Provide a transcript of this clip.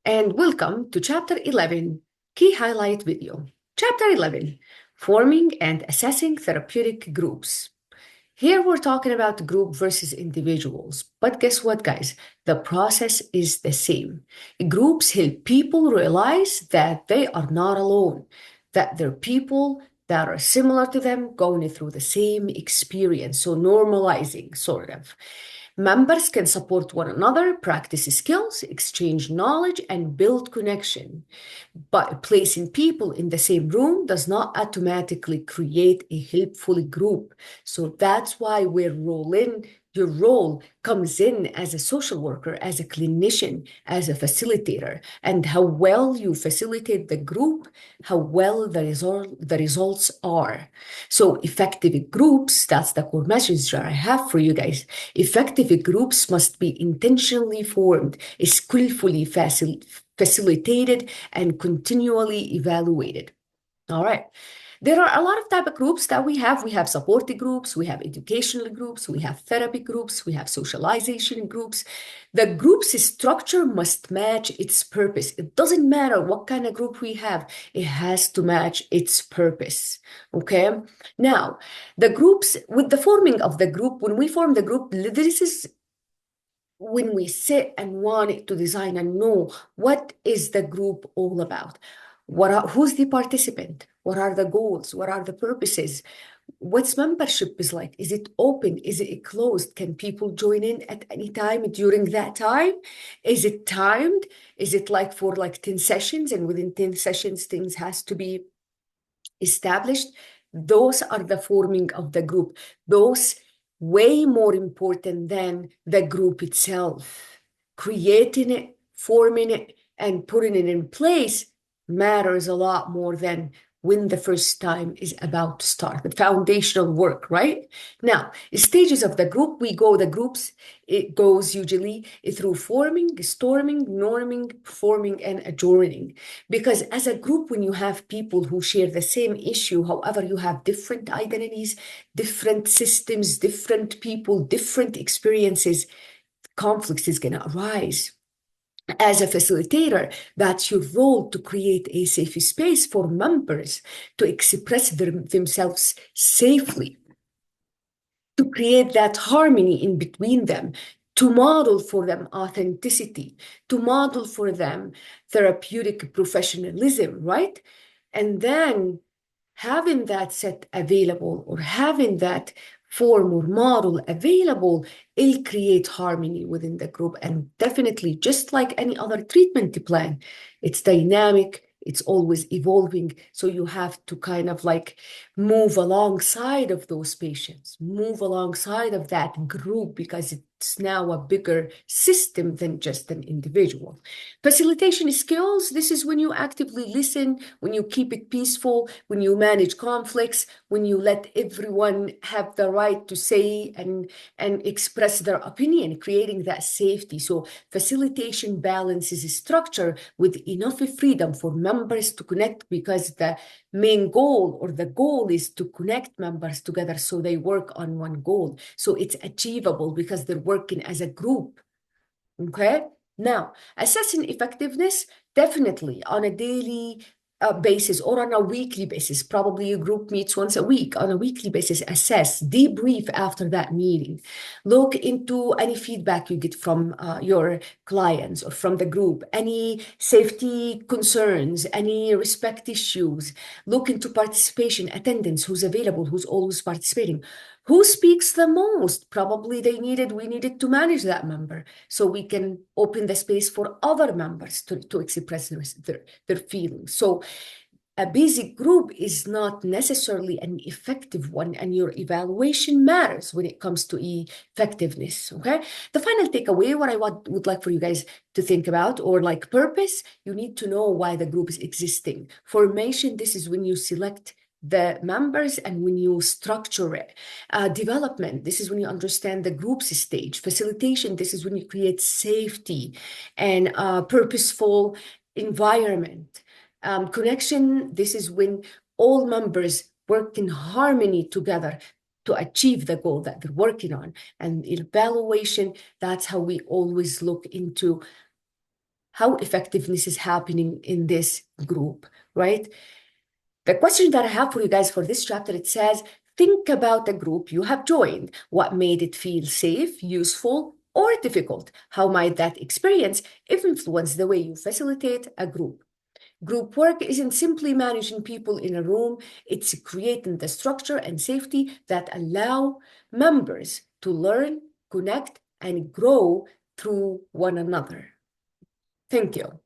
and welcome to Chapter 11, Key Highlight Video. Chapter 11, Forming and Assessing Therapeutic Groups. Here we're talking about group versus individuals, but guess what, guys? The process is the same. Groups help people realize that they are not alone, that there are people that are similar to them going through the same experience, so normalizing, sort of. Members can support one another, practice skills, exchange knowledge, and build connection. But placing people in the same room does not automatically create a helpful group. So that's why your role comes in as a social worker, as a clinician, as a facilitator, and how well you facilitate the group, how well the results are. So effective groups, that's the core message that I have for you guys. Effective groups must be intentionally formed, skillfully facilitated, and continually evaluated. All right. There are a lot of type of groups that we have. We have support groups, we have educational groups, we have therapy groups, we have socialization groups. The group's structure must match its purpose. It doesn't matter what kind of group we have, it has to match its purpose. Okay. Now, the groups, with the forming of the group, when we form the group, this is when we sit and want to design and know what is the group all about. Who's the participant? What are the goals? What are the purposes? What's membership is like? Is it open? Is it closed? Can people join in at any time during that time? Is it timed? Is it like for like 10 sessions and within 10 sessions things has to be established? Those are the forming of the group. Those way more important than the group itself. Creating it, forming it, and putting it in place matters a lot more than when the first time is about to start, the foundational work, right? Now, stages of the group, the groups, it goes usually through forming, storming, norming, forming, and adjourning. Because as a group, when you have people who share the same issue, however, you have different identities, different systems, different people, different experiences, conflicts is going to arise. As a facilitator, that's your role to create a safe space for members to express themselves safely, to create that harmony in between them, to model for them authenticity, to model for them therapeutic professionalism, right? And then having that set available or having that form or model available, it'll create harmony within the group. And definitely, just like any other treatment plan, it's dynamic, it's always evolving. So you have to kind of like move alongside of those patients, move alongside of that group, because it's now a bigger system than just an individual. Facilitation skills, this is when you actively listen, when you keep it peaceful, when you manage conflicts, when you let everyone have the right to say and express their opinion, creating that safety. So facilitation balances structure with enough freedom for members to connect, because the main goal or the goal is to connect members together so they work on one goal. So it's achievable because they're working as a group. Okay. Now, assessing effectiveness, definitely on a daily basis or on a weekly basis. Probably your group meets once a week. On a weekly basis, assess, debrief after that meeting. Look into any feedback you get from your clients or from the group, any safety concerns, any respect issues. Look into participation, attendance, who's available, who's always participating. Who speaks the most? Probably we needed to manage that member so we can open the space for other members to express their feelings. So a busy group is not necessarily an effective one, and your evaluation matters when it comes to effectiveness, okay? The final takeaway, what I would like for you guys to think about, or like purpose, you need to know why the group is existing. Formation, this is when you select the members and when you structure it. Development, this is when you understand the group's stage. Facilitation, this is when you create safety and purposeful environment. Connection, this is when all members work in harmony together to achieve the goal that they're working on. And evaluation, that's how we always look into how effectiveness is happening in this group, right? The question that I have for you guys for this chapter, it says, think about the group you have joined. What made it feel safe, useful, or difficult? How might that experience influence the way you facilitate a group? Group work isn't simply managing people in a room, it's creating the structure and safety that allow members to learn, connect, and grow through one another. Thank you.